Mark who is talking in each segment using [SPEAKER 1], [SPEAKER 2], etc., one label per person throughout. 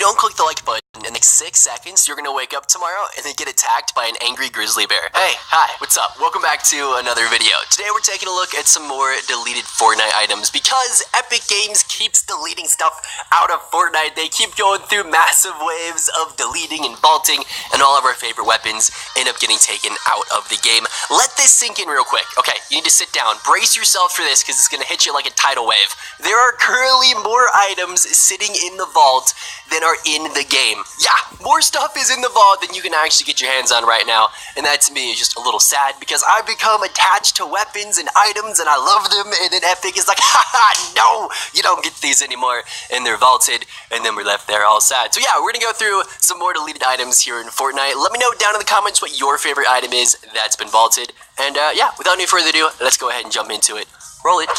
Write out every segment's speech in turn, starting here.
[SPEAKER 1] don't click the like button, in like 6 seconds, you're gonna wake up tomorrow and then get attacked by an angry grizzly bear. Hey, hi, what's up? Welcome back to another video. Today we're taking a look at some more deleted Fortnite items because Epic Games keeps deleting stuff out of Fortnite. They keep going through massive waves of deleting and vaulting, and all of our favorite weapons end up getting taken out of the game. Let this sink in real quick. Okay, you need to sit down. Brace yourself for this because it's gonna hit you like a tidal wave. There are currently more items sitting in the vault than are in the game. Yeah, more stuff is in the vault than you can actually get your hands on right now, and that to me is just a little sad because I've become attached to weapons and items and I love them, and then Epic is like, haha, no, you don't get these anymore, and they're vaulted, and then we're left there all sad. So yeah, we're gonna go through some more deleted items here in Fortnite. Let me know down in the comments what your favorite item is that's been vaulted, and yeah, without any further ado, let's go ahead and jump into it. Roll it.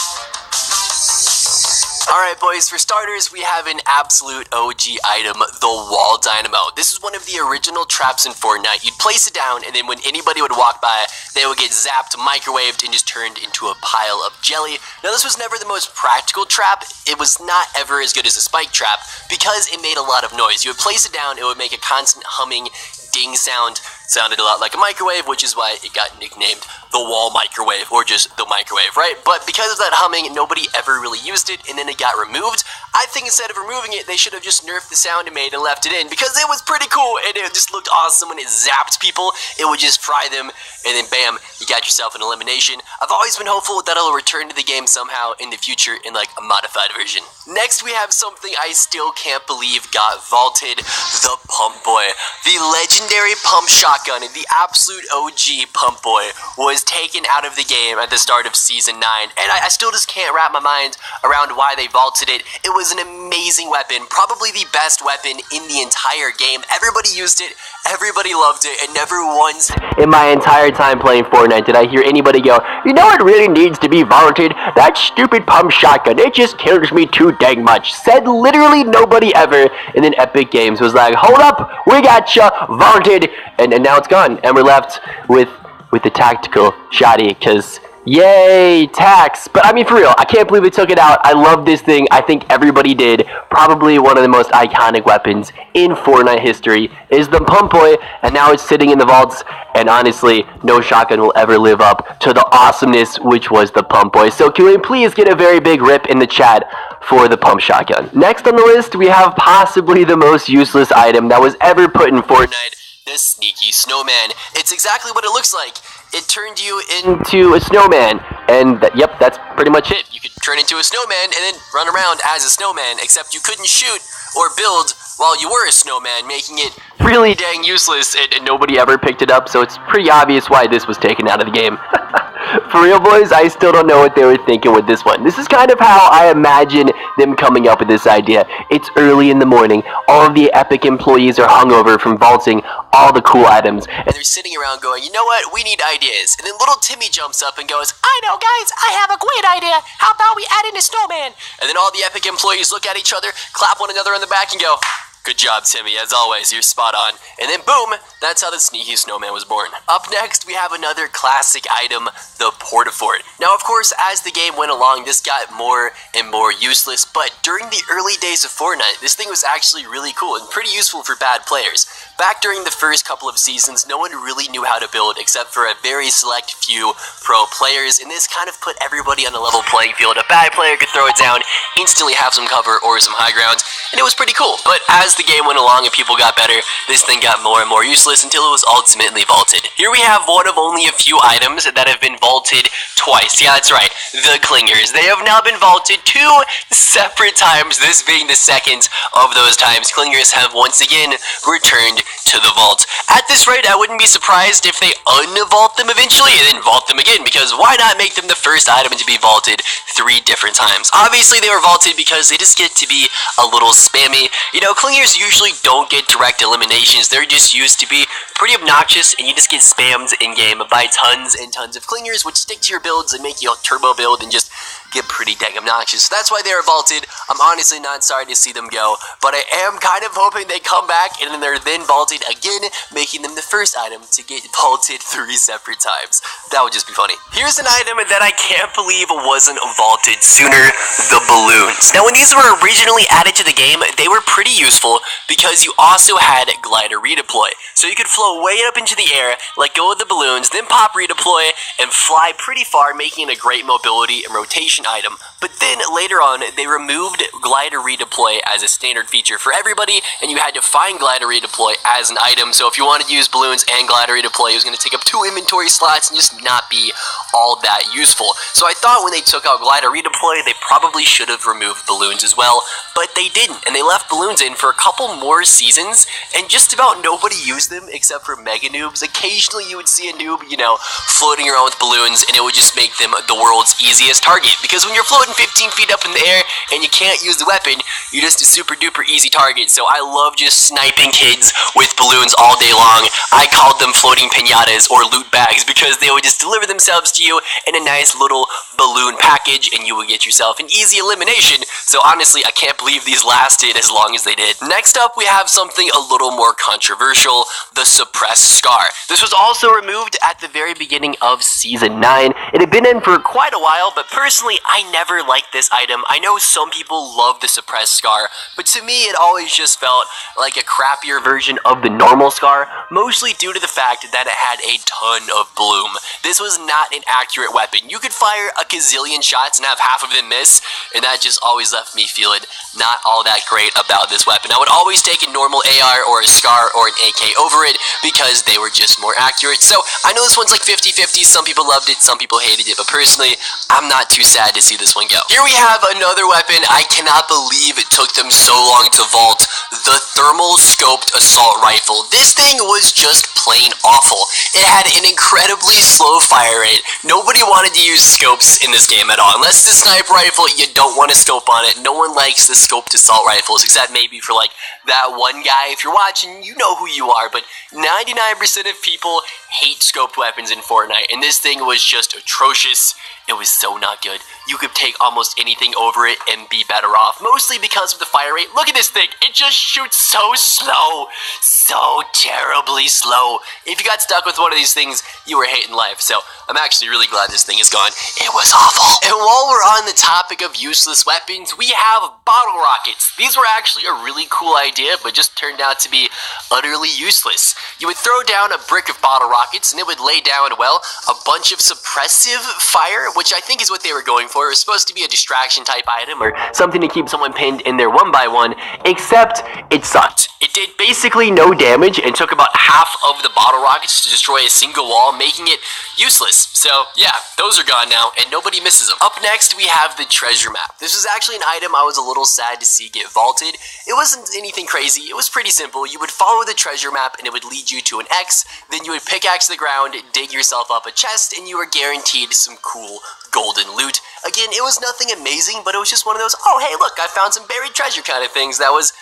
[SPEAKER 1] Alright boys, for starters, we have an absolute OG item, the wall dynamo. This is one of the original traps in Fortnite. You'd place it down, and then when anybody would walk by, they would get zapped, microwaved, and just turned into a pile of jelly. Now this was never the most practical trap. It was not ever as good as a spike trap because it made a lot of noise. You would place it down, it would make a constant humming ding sound. Sounded a lot like a microwave, which is why it got nicknamed the wall microwave, or just the microwave, right? But because of that humming, nobody ever really used it, and then it got removed. I think instead of removing it, they should have just nerfed the sound it made and left it in, because it was pretty cool, and it just looked awesome when it zapped people. It would just fry them, and then bam, you got yourself an elimination. I've always been hopeful that it'll return to the game somehow in the future in like a modified version. Next, we have something I still can't believe got vaulted, the Pump Boy. The legendary pump shotgun, and the absolute OG Pump Boy, was taken out of the game at the start of Season 9, and I still just can't wrap my mind around why they vaulted it. It was an amazing weapon, probably the best weapon in the entire game. Everybody used it, everybody loved it, and never once in my entire time playing Fortnite did I hear anybody go, you know what really needs to be vaulted? That stupid pump shotgun, it just kills me too dang much. Said literally nobody ever, and then Epic Games was like, hold up, we got ya, vaulted, and now it's gone, and we're left with the tactical shotty, because yay, tax. But I mean, for real, I can't believe they took it out. I love this thing. I think everybody did. Probably one of the most iconic weapons in Fortnite history is the Pump Boy, and now it's sitting in the vaults, and honestly, no shotgun will ever live up to the awesomeness which was the Pump Boy. So can we please get a very big rip in the chat for the pump shotgun? Next on the list, we have possibly the most useless item that was ever put in Fortnite, the sneaky snowman. It's exactly what it looks like. It turned you into a snowman, and yep, that's pretty much it. You could turn into a snowman and then run around as a snowman, except you couldn't shoot or build while you were a snowman, making it really dang useless, and nobody ever picked it up, so it's pretty obvious why this was taken out of the game. For real, boys, I still don't know what they were thinking with this one. This is kind of how I imagine them coming up with this idea. It's early in the morning, all of the Epic employees are hungover from vaulting all the cool items, and they're sitting around going, you know what, we need ideas. And then little Timmy jumps up and goes, I know guys, I have a great idea. How about we add in a snowman? And then all the Epic employees look at each other, clap one another on the back and go, good job, Timmy. As always, you're spot on. And then boom, that's how the sneaky snowman was born. Up next, we have another classic item, the Portafort. Now, of course, as the game went along, this got more and more useless, but during the early days of Fortnite, this thing was actually really cool and pretty useful for bad players. Back during the first couple of seasons, no one really knew how to build except for a very select few pro players, and this kind of put everybody on a level playing field. A bad player could throw it down, instantly have some cover or some high ground, and it was pretty cool. But as the game went along and people got better, this thing got more and more useless until it was ultimately vaulted. Here we have one of only a few items that have been vaulted twice. Yeah, that's right, the clingers. They have now been vaulted 2 separate times, this being the second of those times. Clingers have once again returned to the vault. At this rate, I wouldn't be surprised if they unvault them eventually and then vault them again, because why not make them the first item to be vaulted 3 different times? Obviously, they were vaulted because they just get to be a little spammy. You know, clingers usually don't get direct eliminations. They're just used to be pretty obnoxious, and you just get spammed in-game by tons and tons of clingers, which stick to your builds and make you a turbo build and just get pretty dang obnoxious. So that's why they were vaulted. I'm honestly not sorry to see them go, but I am kind of hoping they come back and then they're then vaulted again, making them the first item to get vaulted 3 separate times. That would just be funny. Here's an item that I can't believe wasn't vaulted sooner, the balloons. Now when these were originally added to the game, they were pretty useful because you also had glider redeploy. So you could float way up into the air, let go of the balloons, then pop redeploy, and fly pretty far, making it a great mobility and rotation item. But then later on, they removed glider redeploy as a standard feature for everybody, and you had to find glider redeploy as an item. So if you wanted to use balloons and glider redeploy, it was going to take up 2 inventory slots and just not be all that useful. So I thought when they took out glider redeploy, they probably should have removed balloons as well, but they didn't, and they left balloons in for a couple more seasons, and just about nobody used them except for mega noobs. Occasionally you would see a noob, you know, floating around with balloons, and it would just make them the world's easiest target, because when you're floating 15 feet up in the air and you can't use the weapon, you're just a super duper easy target. So I love just sniping kids with balloons all day long. I called them floating pinatas or loot bags because they would just deliver themselves to you in a nice little balloon package, and you would get yourself an easy elimination. So honestly, I can't believe these lasted as long as they did. Next up, we have something a little more controversial, the suppressed scar. This was also removed at the very beginning of Season 9. It had been in for quite a while, but personally, I never liked this item. I know some people love the suppressed scar, but to me, it always just felt like a crappier version of the normal scar, mostly due to the fact that it had a ton of bloom. This was not an accurate weapon. You could fire a gazillion shots and have half of them miss, and that just always left me feeling not all that great about this weapon. I would always take a normal AR or a SCAR or an AK over it because they were just more accurate. So I know this one's like 50-50. Some people loved it, some people hated it, but personally, I'm not too sad to see this one go. Here we have another weapon. I cannot believe it took them so long to vault, the thermal scoped assault rifle. This thing was just plain awful. It had an incredibly slow fire rate. Nobody wanted to use scopes in this game at all. Unless it's a sniper rifle, you don't want to scope on it. No one likes the scoped assault rifles, except maybe for like that one guy. If you're watching, you know who you are, but 99% of people hate scoped weapons in Fortnite, and this thing was just atrocious. It was so not good. You could take almost anything over it and be better off, mostly because of the fire rate. Look at this thing. It just shoots so slow. So terribly slow. If you got stuck with one of these things, you were hating life. So I'm actually really glad this thing is gone. It was awful. And while we're on the topic of useless weapons, we have bottle rockets. These were actually a really cool idea, but just turned out to be utterly useless. You would throw down a brick of bottle rockets, and it would lay down, well, a bunch of suppressive fire, which I think is what they were going for. It was supposed to be a distraction type item or something to keep someone pinned in there one by one, except it sucked. It did basically no damage and took about half of the bottle rockets to destroy a single wall, making it useless. So yeah, those are gone now and nobody misses them. Up next, we have the treasure map. This was actually an item I was a little sad to see get vaulted. It wasn't anything crazy. It was pretty simple. You would follow the treasure map and it would lead you to an X. Then you would pickaxe the ground, dig yourself up a chest, and you were guaranteed some cool golden loot. Again, it was nothing amazing, but it was just one of those, oh hey look, I found some buried treasure kind of things. That was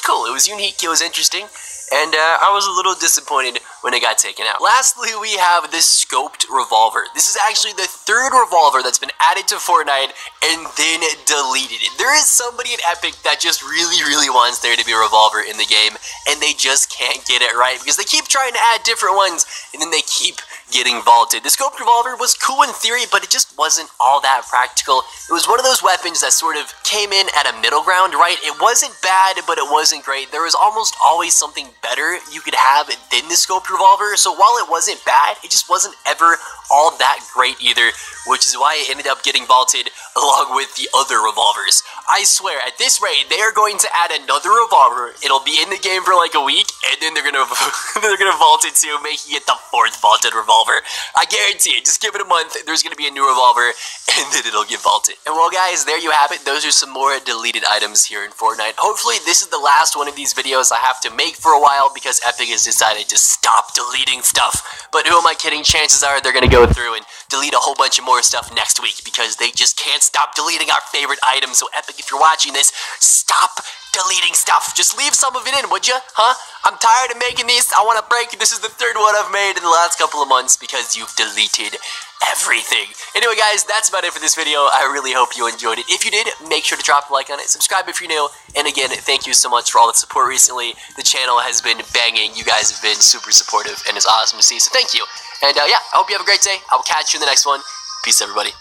[SPEAKER 1] cool. It was unique, it was interesting, and I was a little disappointed when it got taken out. Lastly, we have this scoped revolver. This is actually the 3rd revolver that's been added to Fortnite and then deleted. There is somebody at Epic that just really wants there to be a revolver in the game, and they just can't get it right because they keep trying to add different ones, and then they keep getting vaulted. The scoped revolver was cool in theory, but it just wasn't all that practical. It was one of those weapons that sort of came in at a middle ground, right? It wasn't bad, but it wasn't great. There was almost always something better you could have than the scoped revolver, so while it wasn't bad, it just wasn't ever all that great either, which is why it ended up getting vaulted along with the other revolvers. I swear, at this rate, they are going to add another revolver. It'll be in the game for like a week, and then they're gonna vault it too, making it the 4th vaulted revolver. I guarantee it. Just give it a month, there's gonna be a new revolver, and then it'll get vaulted. And well guys, there you have it. Those are some more deleted items here in Fortnite. Hopefully this is the last one of these videos I have to make for a while because Epic has decided to stop deleting stuff. But who am I kidding? Chances are they're gonna go through and delete a whole bunch of more stuff next week because they just can't stop deleting our favorite items, so Epic if you're watching this, stop deleting stuff. Just leave some of it in, would you? Huh? I'm tired of making these. I want to break. This is the third one I've made in the last couple of months because you've deleted everything. Anyway, guys, that's about it for this video. I really hope you enjoyed it. If you did, make sure to drop a like on it. Subscribe if you're new. And again, thank you so much for all the support recently. The channel has been banging. You guys have been super supportive, and it's awesome to see. So thank you. And yeah, I hope you have a great day. I will catch you in the next one. Peace, everybody.